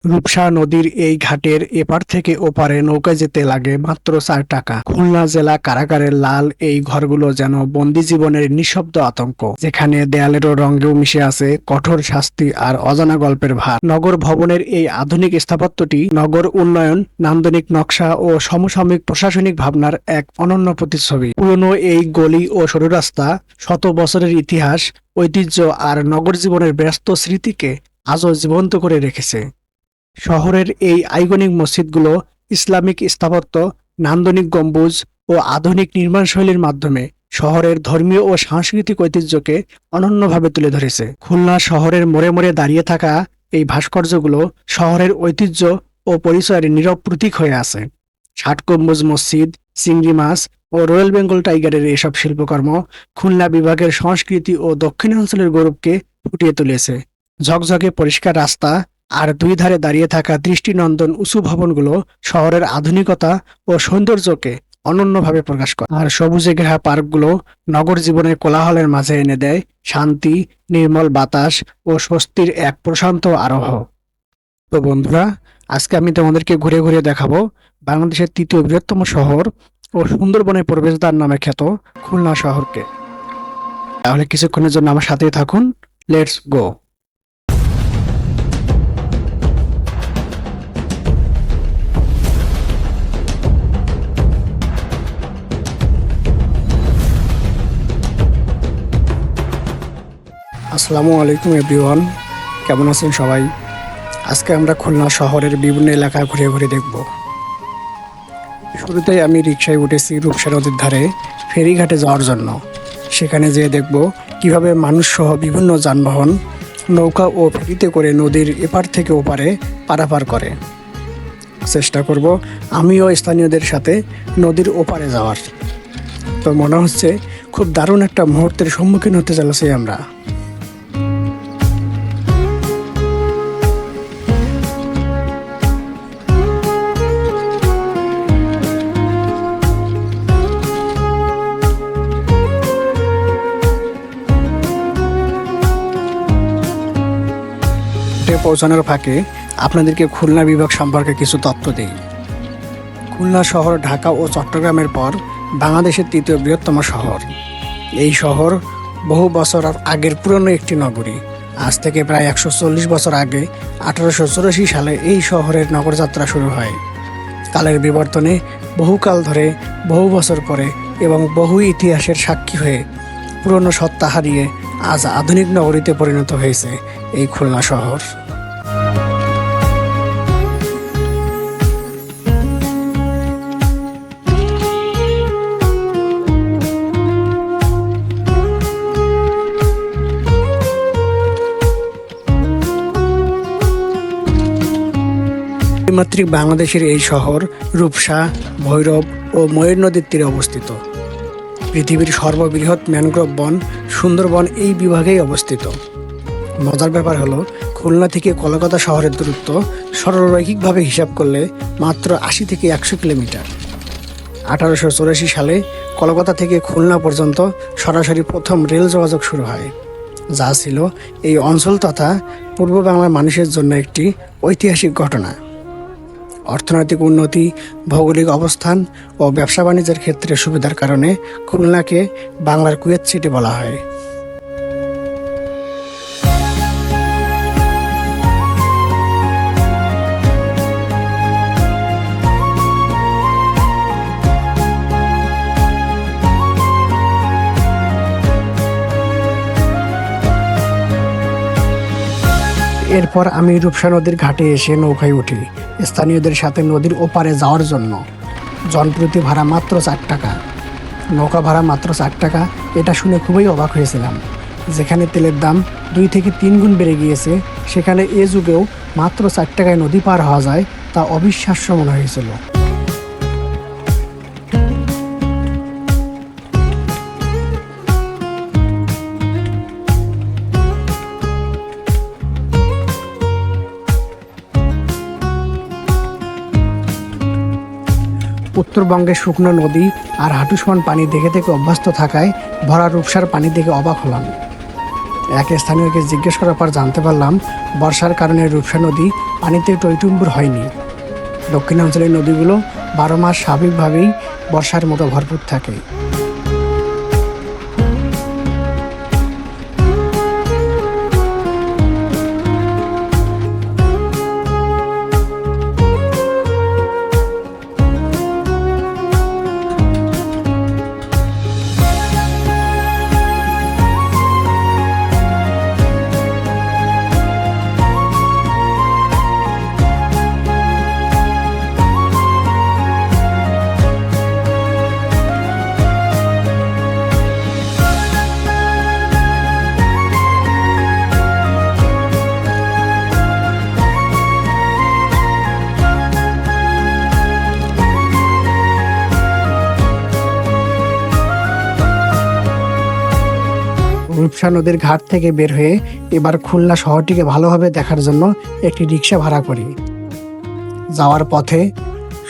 রূপসা নদীর এই ঘাটের এপার থেকে ওপারে নৌকায় যেতে লাগে মাত্র 4 টাকা। খুলনা জেলা কারাগারের লাল এই ঘরগুলো যেন বন্দি জীবনের নিঃশব্দ আতঙ্ক, যেখানে দেয়ালেরও রঙেও মিশে আছে কঠোর শাস্তি আর অজানা গল্পের ভার। নগর ভবনের এই আধুনিক স্থাপত্যটি নগর উন্নয়ন, নান্দনিক নকশা ও সমসাময়িক প্রশাসনিক ভাবনার এক অনন্য প্রতিচ্ছবি। পুরনো এই গলি ও সরু রাস্তা শত বছরের ইতিহাস, ঐতিহ্য আর নগর জীবনের ব্যস্ত স্মৃতিকে আজও জীবন্ত করে রেখেছে। শহরের এই আইকনিক মসজিদগুলো ইসলামিক স্থাপত্য, নান্দনিক গম্বুজ ও আধুনিক নির্মাণশৈলীর মাধ্যমে শহরের ধর্মীয় ও সাংস্কৃতিক ঐতিহ্যকে অনন্যভাবে তুলে ধরেছে। খুলনা শহরের মোড়ে মোড়ে দাঁড়িয়ে থাকা এই ভাস্কর্যগুলো শহরের ঐতিহ্য ও পরিচয়ের নীরব প্রতীক হয়ে আছে। ষাট গম্বুজ মসজিদ, চিংড়ি মাছ ও রয়্যাল বেঙ্গল টাইগারের এসব শিল্পকর্ম খুলনা বিভাগের সংস্কৃতি ও দক্ষিণাঞ্চলের গৌরবকে ফুটিয়ে তুলেছে। ঝকঝকে পরিষ্কার রাস্তা আর দুই ধারে দাঁড়িয়ে থাকা দৃষ্টিনন্দন উঁচু ভবনগুলো শহরের আধুনিকতা ও সৌন্দর্যকে অনন্যভাবে প্রকাশ করে। আর সবুজে ঘেরা পার্কগুলো নগর জীবনের কোলাহলের মাঝে এনে দেয় শান্তি, নির্মল বাতাস ও স্বস্তির এক প্রশান্ত আরোহ। তো বন্ধুরা, আজকে আমি তোমাদেরকে ঘুরে ঘুরে দেখাবো বাংলাদেশের তৃতীয় বৃহত্তম শহর ও সুন্দরবনের প্রবেশদ্বার নামে খ্যাত খুলনা শহরকে। তাহলে কিছুক্ষণের জন্য আমার সাথেই থাকুন। Let's go. আসসালামু আলাইকুম এভরিওয়ান, কেমন আছেন সবাই? আজকে আমরা খুলনা শহরের বিভিন্ন এলাকা ঘুরে ঘুরে দেখব। শুরুতেই আমি রিকশায় উঠেছি রূপসা নদীর ধারে ফেরিঘাটে যাওয়ার জন্য। সেখানে যেয়ে দেখব কিভাবে মানুষসহ বিভিন্ন যানবাহন নৌকা ও ফেরিতে করে নদীর এপার থেকে ওপারে পারাপার করে। চেষ্টা করব আমিও স্থানীয়দের সাথে নদীর ওপারে যাওয়ার। তো মনে হচ্ছে খুব দারুণ একটা মুহূর্তের সম্মুখীন হতে চলেছি আমরা। পৌঁছানোর ফাঁকে আপনাদেরকে খুলনা বিভাগ সম্পর্কে কিছু তথ্য দিই। খুলনা শহর ঢাকা ও চট্টগ্রামের পর বাংলাদেশের তৃতীয় বৃহত্তম শহর। এই শহর বহু বছর আগের পুরনো একটি নগরী। আজ থেকে প্রায় 140 বছর আগে 1884 সালে এই শহরের নগরযাত্রা শুরু হয়। কালের বিবর্তনে বহুকাল ধরে, বহু বছর পরে এবং বহু ইতিহাসের সাক্ষী হয়ে পুরনো সত্তা হারিয়ে আজ আধুনিক নগরীতে পরিণত হয়েছে এই খুলনা শহর। মাতৃক বাংলাদেশের এই শহর রূপসা, ভৈরব ও ময়ূর নদীর তীরে অবস্থিত। পৃথিবীর সর্ববৃহৎ ম্যানগ্রোভ বন সুন্দরবন এই বিভাগেই অবস্থিত। মজার ব্যাপার হলো, খুলনা থেকে কলকাতা শহরের দূরত্ব সরলরৈখিকভাবে হিসাব করলে মাত্র 80 থেকে 100 কিলোমিটার। 1884 সালে কলকাতা থেকে খুলনা পর্যন্ত সরাসরি প্রথম রেল যোগাযোগ শুরু হয়, যা ছিল এই অঞ্চল তথা পূর্ব বাংলার মানুষের জন্য একটি ঐতিহাসিক ঘটনা। অর্থনৈতিক উন্নতি, ভৌগোলিক অবস্থান ও ব্যবসা বাণিজ্যের ক্ষেত্রে সুবিধার কারণে খুলনাকে বাংলার কুয়েত সিটি বলা হয়। এরপর আমি রূপসা নদীর ঘাটে এসে নৌকায় উঠি স্থানীয়দের সাথে নদীর ওপারে যাওয়ার জন্য। জনপ্রতি ভাড়া মাত্র 4 টাকা। নৌকা ভাড়া মাত্র 4 টাকা, এটা শুনে খুবই অবাক হয়েছিলাম। যেখানে তেলের দাম 2 থেকে 3 গুণ বেড়ে গিয়েছে, সেখানে এ যুগেও মাত্র 4 টাকায় নদী পার হওয়া যায়, তা অবিশ্বাস্য মনে হয়েছিল। উত্তরবঙ্গের শুকনো নদী আর হাঁটুসমান পানি দেখে থেকে অভ্যস্ত থাকায় ভরা রূপসার পানি দেখে অবাক হলাম। এক স্থানীয়কে জিজ্ঞেস করার পর জানতে পারলাম বর্ষার কারণে রূপসা নদী পানিতে টইটুম্বুর হয়নি। দক্ষিণাঞ্চলের নদীগুলো 12 মাস স্বাভাবিকভাবেই বর্ষার মতো ভরপুর থাকে। রূপসা নদীর ঘাট থেকে বের হয়ে এবার খুলনা শহরটিকে ভালোভাবে দেখার জন্য একটি রিক্সা ভাড়া করি। যাওয়ার পথে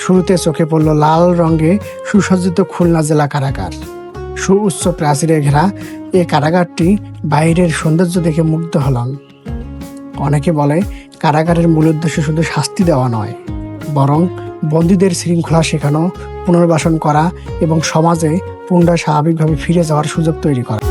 শুরুতে চোখে পড়ল লাল রঙে সুসজ্জিত খুলনা জেলা কারাগার। সুউচ্চ প্রাচীরে ঘেরা এই কারাগারটি বাইরের সৌন্দর্য দেখে মুগ্ধ হলাম। অনেকে বলে কারাগারের মূল উদ্দেশ্য শুধু শাস্তি দেওয়া নয়, বরং বন্দীদের শৃঙ্খলা শেখানো, পুনর্বাসন করা এবং সমাজে পুনরায় স্বাভাবিকভাবে ফিরে যাওয়ার সুযোগ তৈরি করা।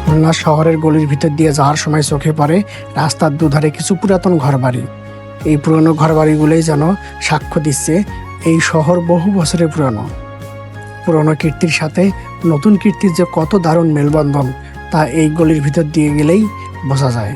খুলনা শহরের গলির ভিতর দিয়ে যাওয়ার সময় চোখে পড়ে রাস্তার দুধারে কিছু পুরাতন ঘরবাড়ি। এই পুরনো ঘরবাড়িগুলোই যেন সাক্ষ্য দিচ্ছে এই শহর বহু বছরের পুরনো। পুরনো কীর্তির সাথে নতুন কীর্তির যে কত দারুণ মেলবন্ধন তা এই গলির ভিতর দিয়ে গেলেই বোঝা যায়।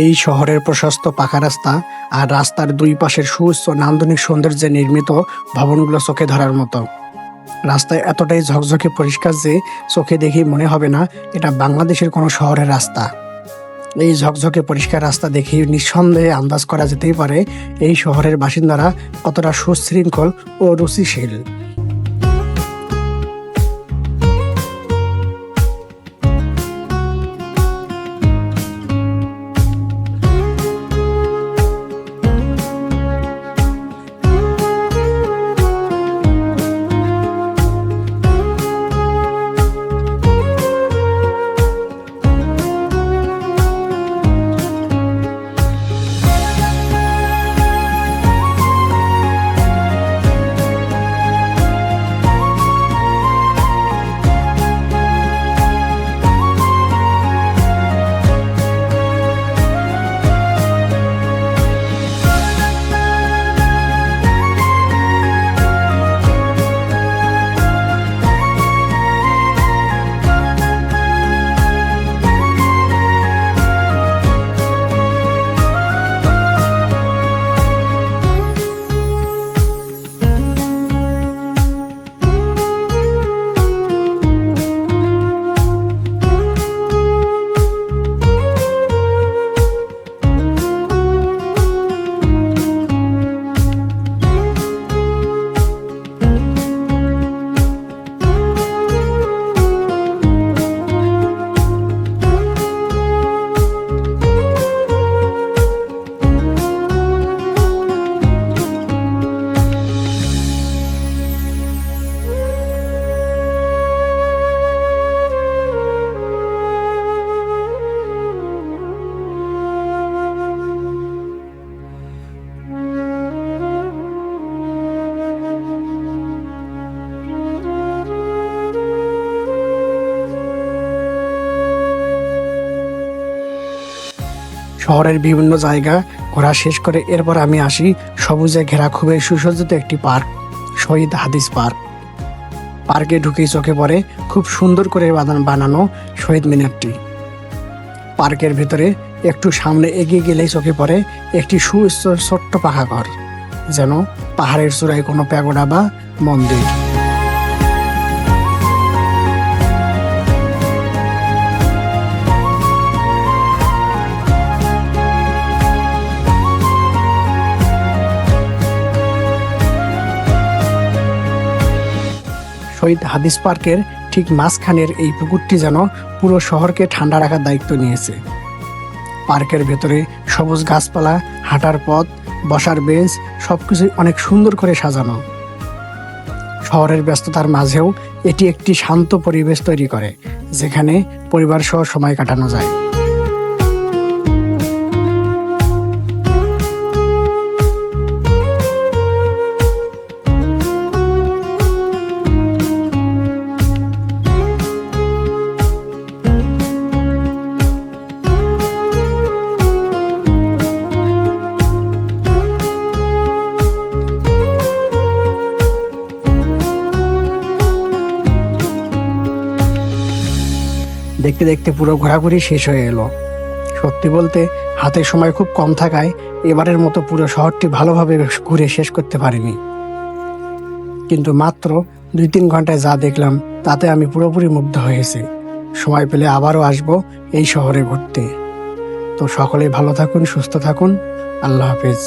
এই শহরের প্রশস্ত পাকা রাস্তা আর রাস্তার দুই পাশের সুউচ্চ নান্দনিক সৌন্দর্যে নির্মিত ভবনগুলো চোখে ধরার মতো। রাস্তায় এতটাই ঝকঝকে পরিষ্কার যে চোখে দেখেই মনে হবে না এটা বাংলাদেশের কোনো শহরের রাস্তা। এই ঝকঝকে পরিষ্কার রাস্তা দেখে নিঃসন্দেহে আন্দাজ করা যেতেই পারে এই শহরের বাসিন্দারা কতটা সুশৃঙ্খল ও রুচিশীল। শহরের বিভিন্ন জায়গা ঘোরা শেষ করে এরপর আমি আসি সবুজে ঘেরা খুবই সুসজ্জিত একটি পার্ক, শহীদ হাদিস পার্ক। পার্কে ঢুকেই চোখে পড়ে খুব সুন্দর করে বানানো শহীদ মিনারটি। পার্কের ভিতরে একটু সামনে এগিয়ে গেলেই চোখে পড়ে একটি সুস্থ ছোট্ট পাকা ঘর, যেন পাহাড়ের চূড়ায় কোনো প্যাগোডা বা মন্দির। শহীদ হাদিস পার্কের ঠিক মাঝখানের এই পুকুরটি যেন পুরো শহরকে ঠান্ডা রাখার দায়িত্ব নিয়েছে। পার্কের ভেতরে সবুজ গাছপালা, হাঁটার পথ, বসার বেঞ্চ সবকিছু অনেক সুন্দর করে সাজানো। শহরের ব্যস্ততার মাঝেও এটি একটি শান্ত পরিবেশ তৈরি করে, যেখানে পরিবার সহ সময় কাটানো যায়। দেখতে দেখতে পুরো ঘোরাঘুরি শেষ হয়ে এলো। সত্যি বলতে হাতে সময় খুব কম থাকায় এবারের মতো পুরো শহরটি ভালোভাবে ঘুরে শেষ করতে পারিনি, কিন্তু মাত্র 2-3 ঘন্টায় যা দেখলাম তাতে আমি পুরোপুরি মুগ্ধ হয়েছি। সময় পেলে আবারও আসবো এই শহরে ঘুরতে। তো সকলেই ভালো থাকুন, সুস্থ থাকুন। আল্লাহ হাফেজ।